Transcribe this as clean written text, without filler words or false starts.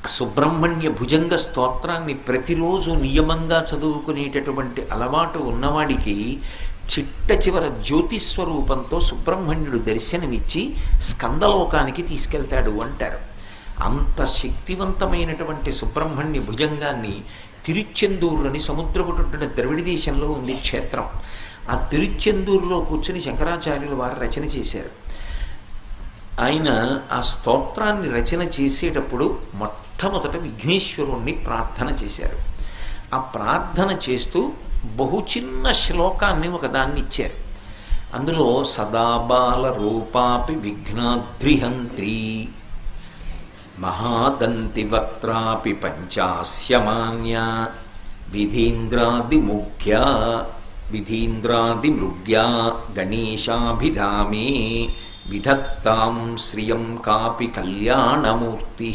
సుబ్రహ్మణ్య భుజంగ స్తోత్రాన్ని ప్రతిరోజు నియమంగా చదువుకునేటటువంటి అలవాటు ఉన్నవాడికి చిట్ట చివర జ్యోతిస్వరూపంతో సుబ్రహ్మణ్యుడు దర్శనమిచ్చి స్కందలోకానికి తీసుకెళ్తాడు అంటారు. అంత శక్తివంతమైనటువంటి సుబ్రహ్మణ్య భుజంగాన్ని తిరుచెందూరు అని సముద్రపుటున ద్రవిడ దేశంలో ఉంది క్షేత్రం. ఆ తిరుచెందూరులో కూర్చుని శంకరాచార్యులు వారు రచన చేశారు. ఆయన ఆ స్తోత్రాన్ని రచన చేసేటప్పుడు మొట్టమొదట విఘ్నేశ్వరుణ్ణి ప్రార్థన చేశారు. ఆ ప్రార్థన చేస్తూ బహు చిన్న శ్లోకాన్ని ఒకదాన్ని ఇచ్చారు. అందులో సదాబాల రూపాపి విఘ్నాద్రిహంత్రి మహాదంతివక్త్రాపి పంచాస్యమాన్య విధీంద్రాదిముఖ్య విధీంద్రాదిమృగ్యా గణేశాభిధామే విధత్తాం శ్రియం కాపి కళ్యాణమూర్తి